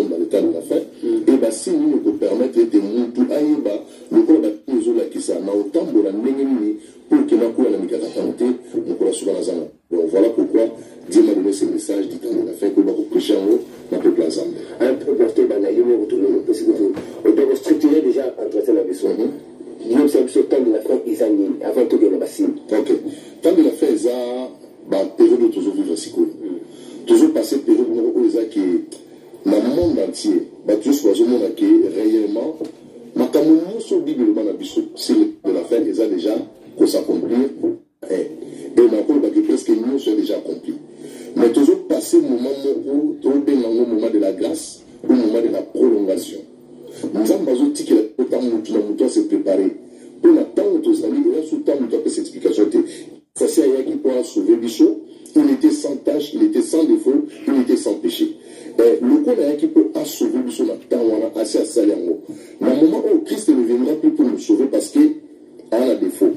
sommes dans le temps de la fin. Et bah, si nous nous permettre de monter à Yeba, le corps de la qui ça, n'a autant de la négative pour que la cour la mikakatante, nous pourrons souvent la zone. Donc voilà pourquoi Dieu m'a donné ce message du temps de la fin que nous allons prêcher en haut dans le plan ensemble. Un peu porté dans la yémo, parce que on doit structurer déjà entre la besoin. Nous sommes sur le temps de la fin, ils ont avant tout que le bassin. Ok. Temps de la fin, ils ont période de toujours vivre si cool. Toujours passer période où ils ont qui dans le monde entier, toujours choisir le monde qui réellement, mais comme nous sommes biblement sur de la fin, ils ont déjà qu'on s'accomplir. Et on a encore presque nous sommes déjà accomplis. Mais toujours passer le moment où tout est dans le moment de la grâce, au moment de la prolongation. Nous avons besoin de dire que le temps se préparer. Pour l'attendre, tous les amis, il y a sous temps de cette explication. Ça c'est un qui pourra sauver Bichot. Il était sans tâche, il était sans défaut, il était sans péché. Le coup d'un qui peut sauver Bichot, on a assez à saler en haut. Mais au moment où Christ ne viendra plus pour nous sauver parce qu'il a défaut.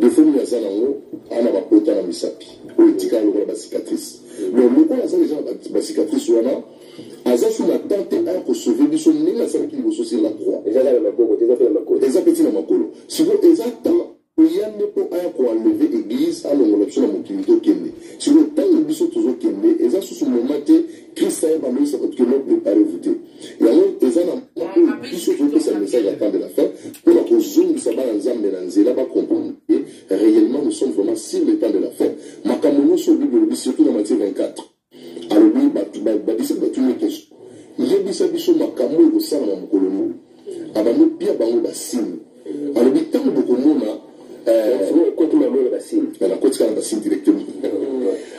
Défaut, il y a ça en haut, on a pas autant de misapi. Ou il y a la cicatrice. Donc, le coup, il y a déjà la cicatrice, on a. Aza sous la tente à pour sauver Bichot, n'est pas ça qui vous sauve la croix. Déjà la makolo, déjà fait la makolo. Déjà petit la makolo. Si vous exactement, il y a ne peut pas pour enlever l'église à l'ongolation à mon kilito kende. Si vous temps de Bichot toujours kende, et ça sous ce moment Christ a évalué ça parce que nous préparez-vous. Et alors, ils ont Bichot veut ça message à la fin de la fin pour la position de Sabah Nzambe Nanzela va comprendre que réellement nous sommes vraiment sur le temps de la fin. Makamono sur Bible surtout dans Matthieu 24. Alors oui, c'est une question. Il y a des bichons makamou au sein de mon colonie. Alors nous, Pierre Bango Bassine. Alors oui, tant beaucoup de monde a. Quand tu m'as dit le bassine. Elle a côté le bassine directement.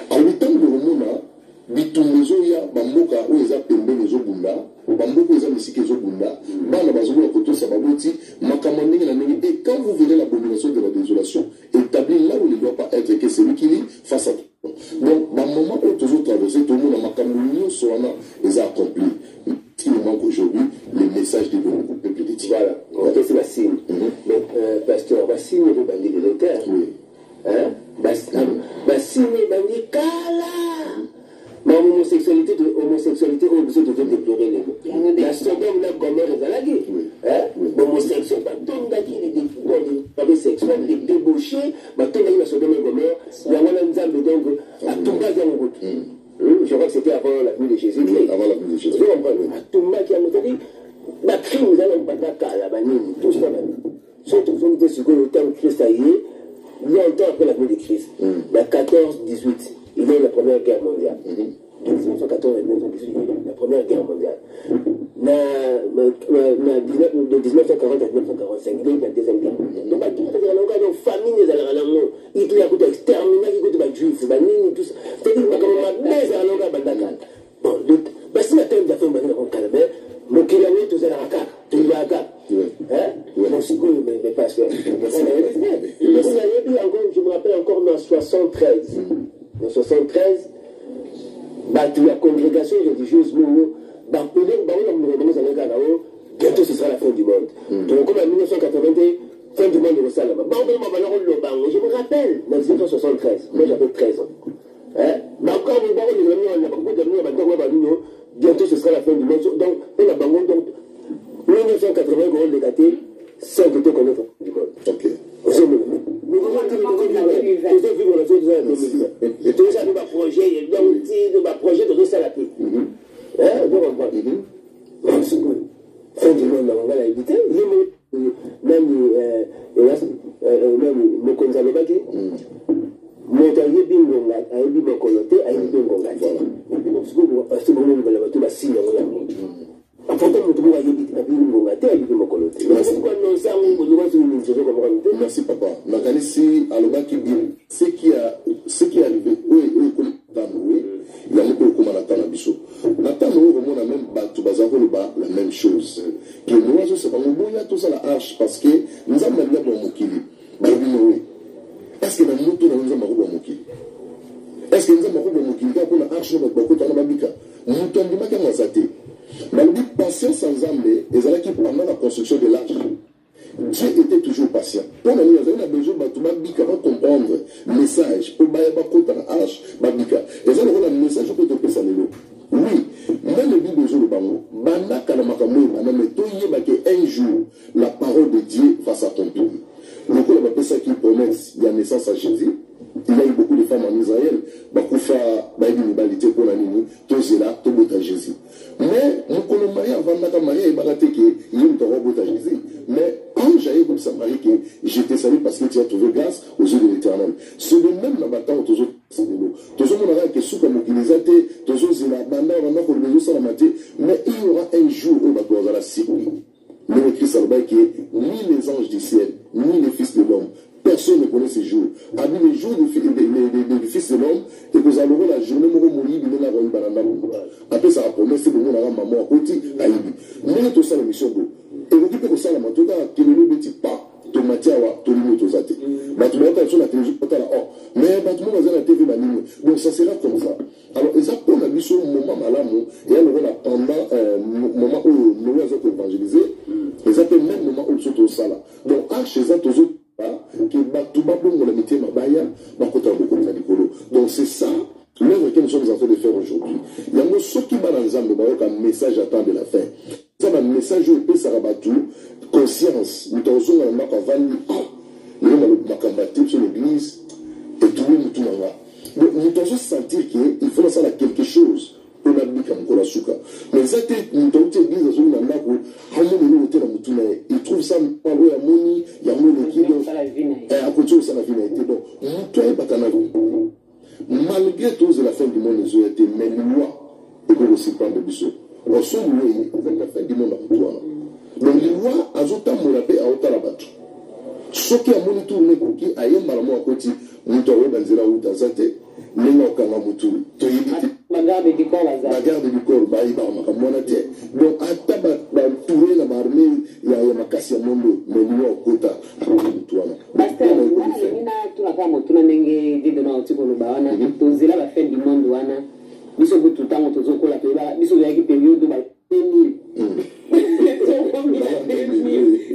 Alors oui, tant beaucoup de monde a. Bitumbezoya, Bamboka, où ils ont pembé les Obunda, Bamboka, ils ont misqué les Obunda, Bana Bazou, à côté Sababoti, Makamandé, et quand vous verrez l'abomination de la désolation, établie là où il ne doit pas être, que c'est lui qui lit face à tout. Donc, dans le moment où toujours traversé, tout le monde a Makamou, Soana, les a accomplis. Ce qui nous manque aujourd'hui, le message du peuple de Dieu. Voilà, c'est la signe. Mais, pasteur, la signe est bandit de l'auteur. Oui. Hein? La signe est bandit Kala. Mais l'homosexualité, on a besoin de déplorer les mots. La Sodome, la Gomorrhe, les Alagis. L'homosexuel, les sexuels, les débauchés, la Sodome et Gomorrhe, il y a un ensemble donc à tout bas dans le route. Je crois que c'était avant la venue de Jésus. Avant la venue de Jésus. À tout bas qui a montré, la crime, nous allons pas la banine, tout ça. Surtout, vous avez ce que le temps de Christ a eu, longtemps après la venue de Christ. La 14-18. Il y a eu la Première Guerre mondiale. De 1914 à 1918, la Première Guerre mondiale. De 1940 à 1945, il y a eu la Deuxième Guerre mondiale. Donc, il y a une famine, il y a une Hitler a exterminé, il y a des juifs, tout ça. C'est-à-dire qu'il y a une maison à l'enga. Bon, si la terre d'affaires est en Calabé, mon kilomètre, tout ça, tout le raca. Mon secours, mais parce que. Je me rappelle encore en 73. En 73, la congrégation religieuse, bientôt ce sera la fin du monde. Donc, comme en 1981, fin du monde de Salama. Je me rappelle, en 1973, moi j'avais 13 ans. Bientôt ce sera la fin du monde. Donc, on a bangon, donc, 1980, on a gâté, 5 étaient qu'on est du monde. Ok. Tout ça, nous va projet, nous va projet de ça la paix. Fin du monde, on va l'éviter. Même Mokonza Lobaki, Montagne Bingonga, a eu Bokolote, a eu Bingonga. Parce que nous avons tout la signe. Merci papa. Nakanisi Alobaki bien. Ce qui est arrivé, oui, il a mis beaucoup de Nathan Abisso. Nathan, on a même la même chose. Que nous, c'est pas mon tout ça la hache parce que nous avons même dans mon kili. Est-ce que nous avons dans mon kili? Est-ce que nous avons dans mon kili? Pour la hache, nous avons beaucoup de babika. Nous avons dit mais le but patience ensemble, ils allaient qui pendant la construction de l'arche. Dieu était toujours patient. Pour nous, nous avons besoin de comprendre le message. Pour nous, nous avons un message pour te passer à l'eau. Oui, même le Bible de Bango, Banda Kalamakamou, un jour, la parole de Dieu va s'accomplir. Donc, on appelle ça qui promesse, il y a naissance à Jésus. Il y a eu beaucoup de femmes en Israël, Bakoufa, Baïdinibalité pour la Nini, Tozela, Tobota Jésus. Mais, nous connaissons Maria, Vandaka Maria, et Barateke, il y a eu un Jésus. Mais, quand j'ai eu ça, Marie, j'étais salé parce que tu as trouvé grâce aux yeux de l'Éternel. C'est le même dans la bataille, toujours, mais il y aura un jour où on va la circuler. Mais écrit ça que ni les anges du ciel, ni les fils de l'homme, personne ne connaît ces jours. Avec les jours du fils de l'homme, et vous allez la journée où vous mourrez, vous allez avoir une banane. Après ça, la promesse, c'est que vous allez maman à côté, à Ibi. Mais tout ça, la mission d'eau. Et vous dites que ça, la matoda, qui ne nous dit pas, Tomatia, Tolino, Tozate. Tu vas sur la télévision, mais tu vas la TV, donc ça sera comme ça. Alors, ils apprennent la mission au moment malamou, et alors pendant moment où nous avons évangélisé, ils appellent même moment où nous sommes au sala. Donc, chez eux, tous autres, qui tout bas bon la métier ma baya, ma côté beaucoup de nicolo. Donc, c'est ça l'œuvre que nous sommes en train de faire aujourd'hui. Il y a un ceux qui va dans un message attend de la fin. Ça va un message où il peut s'arabattre conscience. Nous avons un mec avant nous avons un sur l'église et tout le monde tout le monde. Donc, nous devons sentir qu'il faut faire quelque chose pour la vie comme la souka. Mais ça, nous devons dire que nous avons il trouve ça pas loin à Moni, il y a mon équipe. Et à côté de ça, la vie a été bon. Malgré tout, la fin du monde, ils ont été, mais loin, et qu'on aussi prendre le bisou. On s'est loué avec la fin du monde à toi. Donc, les lois, elles ont tant morapé à Otarabat. Ce qui a mon tour, n'est qui a eu mal à moi à côté, nous t'avons dans la route à Zate, mais non, quand on a moutou. La garde du corps, la garde du corps, Baïba, ma monaté. Donc, à tabac, tourner la marmée, il y a ma casse à mon dos, mais nous, au quota, à toi. Pasteur, tu n'as pas mon tour, n'engue, dit de nos types de baana, tu zéla la fin du monde, wana, biso tout le temps, tu zoko la péba, biso la période de ma 2000.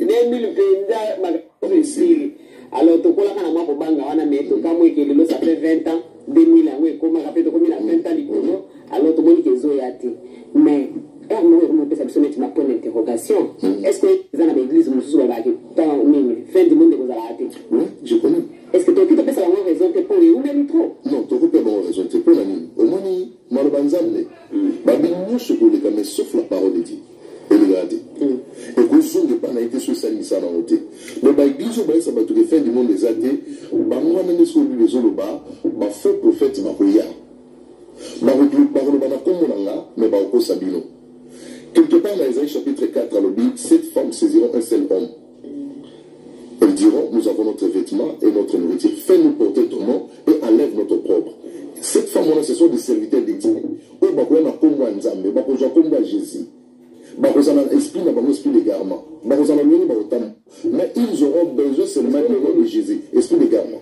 2000 pays, alors, tu connais quand moi pour banga, on a mis tout comme moi ça fait 20 ans, 2000 ans, oui, comme rappelle, comme il a 20 ans, alors tout le monde qui est zoyati. Mais, on peut s'abstenir de ma point d'interrogation. Est-ce que les gens à l'église, nous sommes là, fin du monde de vos arrêtés? Oui, je connais. Est-ce que tu as fait ça la bonne raison pour les ou même trop? Non, tu n'as pas la bonne raison pour la nuit. Au moins, Malobanzamne, Babino se coule quand même sauf la parole de Dieu. Et regardez. Et que ce n'est pas été sur sa mission en côté. Mais l'église, ça va tout faire du monde des athées. Moi, je suis obligé de dire que le faux prophète m'a prié. Mais quelque part dans Isaïe chapitre 4, cette femme saisiront un seul homme. Elles diront, nous avons notre vêtement et notre nourriture. Fais-nous porter ton nom et enlève notre propre. Cette femme-là, ce sont des serviteurs de Dieu. On a comme Jésus. Mais ils auront besoin seulement de Jésus. Esprit d'égarement.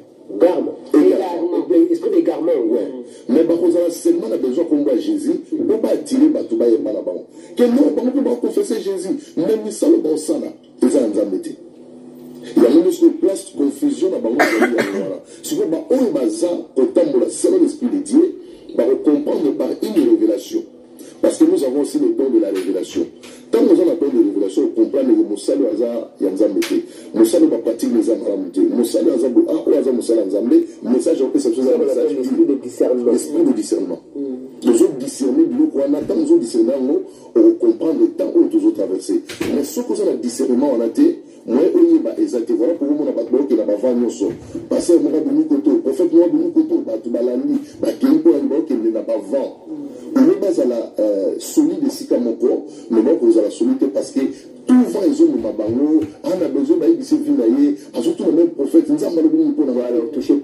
Esprit d'égarement, oui. Mais seulement besoin qu'on voit Jésus pour pas attirer Batouba et Malabon. Que non, on peut pas confesser Jésus. Même si ça le bon sang là, ils ont embêté. Il y a même une place de confusion dans le monde. Si vous avez un bazar, selon l'Esprit de Dieu, on comprendre par une révélation. Parce que nous avons aussi le don de la révélation. Quand nous avons le don de la révélation, on comprend que Moussalo Aza Yanzambete. Moussalo va pratique les Amramute. Moussalo Aza Boa, ou Aza Moussalo Yanzambe, message en fait, c'est l'esprit de discernement. L'esprit de discernement. Nous avons discerné, nous avons discerné, on comprend le temps où nous avons traversé. Mais ce que nous avons discernement, on a été, moi, on y va exactement. Voilà pourquoi on a pas de la bavane. Parce que moi, de nous côté, prophète, moi, de nous côté, Batubalani, Bakimpo, qui n'a pas vent. On est bas à la solide ici comme mon corps, mais moi, vous avez la solidité parce que tout va, ils ont le mabango, on a besoin d'aller se vinailler, surtout le même prophète, nous avons besoin de pouvoir toucher.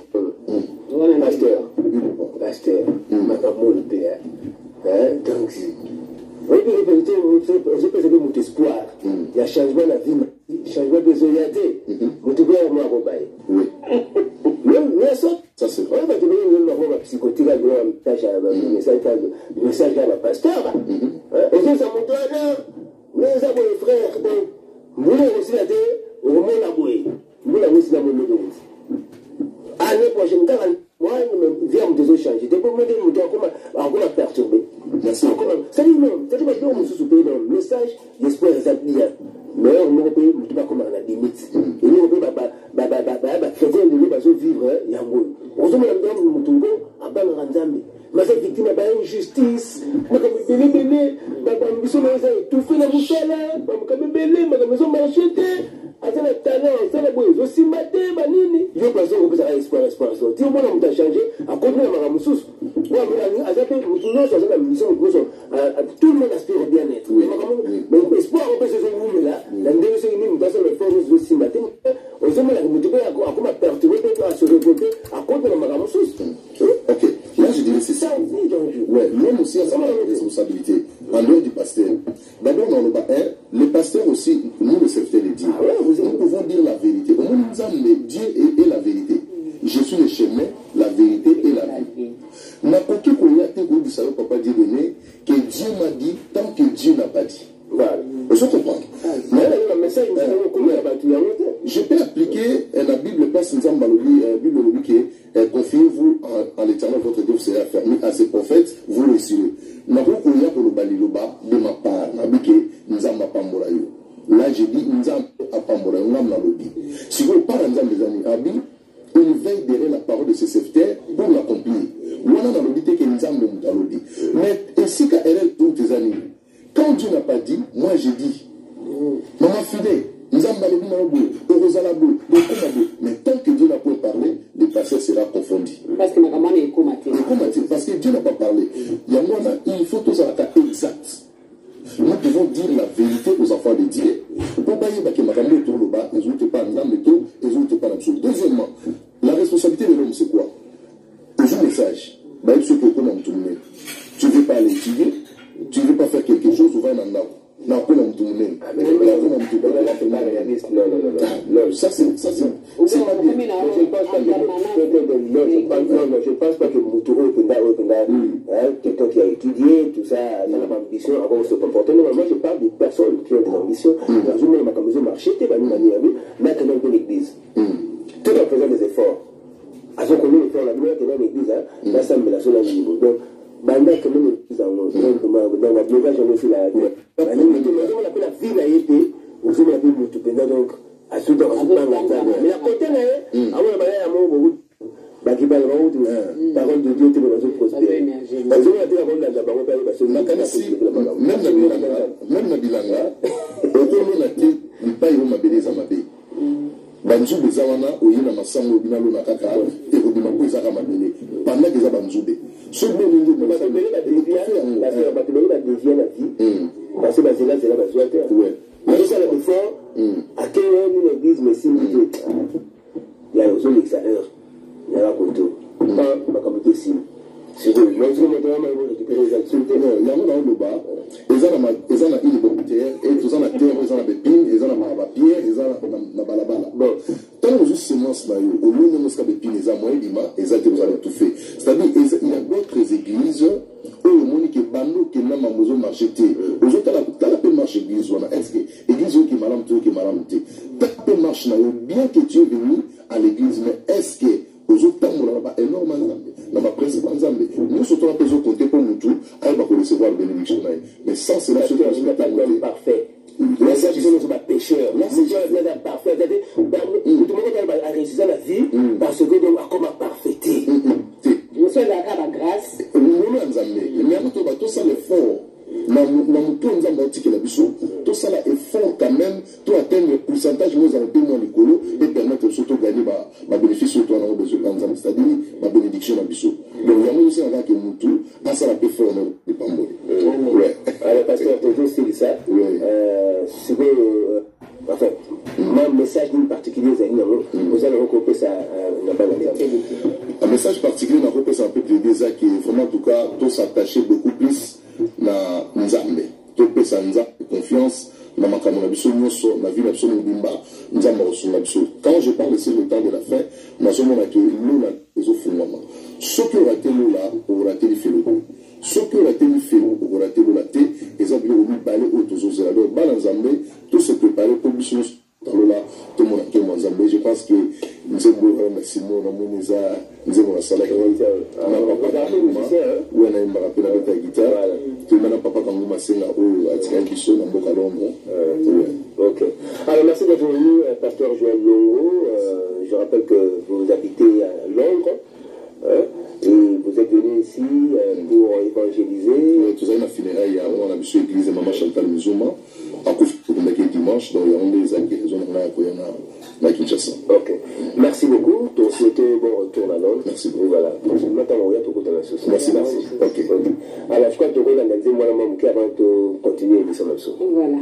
Pasteur, Macamoul, donc, oui, je peux mon espoir. Il y a changement de la vie, changement de zoniaté. Vous devez avoir un robot. Oui. Mais ça, c'est vrai. Tu veux une psychotique, un message à la pasteur. Et ça, ça montre là. Nous avons les frères. Donc, nous avons aussi la tête, au moment où la bouée. Nous avons aussi la monnaie de route. Année prochaine, moi, je viens de changer. Tu peux me dire, comment perturber. Merci. c'est-à-dire non, c'est-à-dire que nous sommes pays dans le message d'espoir établi. Mais on ne peut pas comme à la limite. Et nous, on peut pas chrétien de nous vivre, yango. On se met dans le mutungo, à ban ranzambe. Mais cette victime a une justice. Mais comme bébé, madame Bissot m'a tout fait la moussala, comme bébé, madame Bissot m'a acheté. Asa na talent, ça la boue, aussi maté, banini. Je pense qu'on peut avoir espoir. Si on a changé, à continuer à Moussous. Moi, à ça, la mission, tout le monde aspire au bien-être. Mais espoir, on peut se faire là. La ndémission, nous avons le force aussi maté. On se met à motiver à comment perturber, à se révolter, à continuer à Moussous. Ok, là je dirais c'est ça. Ouais, l'homme aussi a sa responsabilité. En dehors du pasteur. D'abord, dans le bas, les pasteurs aussi, nous le serviteurs les dire. Nous pouvons dire la vérité. Au moins, nous avons Dieu et la vérité. Je suis le chemin, la vérité et la vie. N'a pas que qu'on y a été du salaud, papa Dieu donné, que Dieu m'a dit tant que Dieu n'a pas dit. Voilà. Vous comprenez? Je peux appliquer la Bible, passe nous avons la Bible qui confiez-vous en l'éternel, votre Dieu sera fermé à ses prophètes, vous le réussirez. N'a pas qu'on y a pour le baliloba de ma part, n'a pas que nous avons pas morayo. Là, j'ai dit, nous avons pas morayo, nous avons lobby. Si vous parlez des amis, il veille derrière la parole de ses serviteurs pour l'accomplir. Nous avons lobby que nous avons lobby. Mais ainsi qu'à elle, tous tes amis. Quand Dieu n'a pas dit, moi j'ai dit. Maman fidèle, nous avons mais tant que Dieu n'a pas parlé, le passé sera confondu. Parce que maman est comaté. Parce que Dieu n'a pas parlé. Il faut tous avoir exact. Nous devons dire la vérité aux enfants de Dieu. Deuxièmement, la responsabilité de l'homme, c'est quoi? Toujours message. Tu ne veux pas aller étudier, tu ne veux pas faire quelque chose, tu vas en avoir. Non, ça c'est pas bien. Je pense pas que Moutouro quelqu'un qui a étudié, tout ça, dans la ambition, avant de se comporter. Moi, je parle des personnes qui ont des ambitions. Dans une maison marché, tu vas nous manier, mais quand même de l'église. Tout en faisant des efforts. À ce qu'on veut faire la lumière, tu vas à l'église, là, ça me la seule niveau. Donc, banda quand même dans la blogage on fait la vie la été on fait la vie tout pendant donc à ce temps mais à côté là à moi à mon baki ba la route parole de Dieu te va prospérer parce que on a dit avant la bango parce que même na bilanga et tout le monde a dit il pas il m'a beleza mabe banzu bezawana oyina masango binalo na kaka et ko bima ko izaka mabele pendant que ça banzube ce que nous devons faire parce que c'est là besoin terre mais ça le fort à quel moment l'église mais si il y a aussi l'extérieur il y a la contour pas comme que si c'est donc moi je me demande de récupérer les activités non il y a un le bas ils ont une bonne terre et tous en a terre ils ont des pines ils ont la pierre ils ont la balabala bon tant que juste semence là au lieu de mosquée des pines ils ont moyen d'ima ils ont tout fait c'est-à-dire il y a d'autres églises où le monde qui bando qui n'a pas besoin de marcher aux autres t'as la peine marcher église est-ce que église qui malam t'as la peine marcher bien que tu es venu à l'église mais est-ce que aux autres temps on n'a pas énormément dans ma principale Nzambe nous surtout on peut compter pour nous tout avec pour recevoir la bénédiction mais sans cela c'est pas parfait là ça je suis pas pécheur là c'est déjà parfait tout le monde a réussi la vie parce que donc comme parfaité monsieur la grâce nous Nzambe mais on va tout ça l'effort tout ça là effort quand même tout atteindre le pourcentage nous allons payer les colos et permettre surtout de gagner ma bénéfice surtout en besoin c'est-à-dire ma bénédiction à Bissot donc il y a aussi un gars qui est tout à ça la paix fort de Pamboli ouais alors pasteur toujours c'est ça c'est enfin un message particulier vous allez recouper ça un message particulier on a recoupé ça un peu de déjà qui est vraiment en tout cas tout s'attacher beaucoup plus na Nzambe to pesa Nzambe confiance na makambo na biso nyonso na vie na biso mobimba Nzambe osunga biso quand je parle ici le temps de la fin nazomona ke lula ezofungwama soki orate lula orate lifelo soki orate lifelo orate lula te eza biloko mibale oyo tozozela donc bana Nzambe tout se préparer pour biso talola tomona ke Nzambe je pense que nzembo na Simon na Moniza nzembo na sala na papa ou na imbara pe na beta guitare tu mana papa kangu masenga ou atika kiso na mboka Londres. Ok. Alors merci d'être venu, pasteur Joël Longo. Je rappelle que vous habitez à Londres. Et vous êtes venu ici pour évangéliser. Tout ça, il a funérailles à la mission église Maman Chantal Mizuma. À dimanche, donc il y a des amis qui sont à Kinshasa. Ok. Merci beaucoup. Donc, souhaitez bon retour à Londres. Merci beaucoup. Voilà. Maintenant, on regarde tout la société. Merci. Ok. Alors, je crois que tu vas organiser moi, avant de continuer l'émission. Voilà.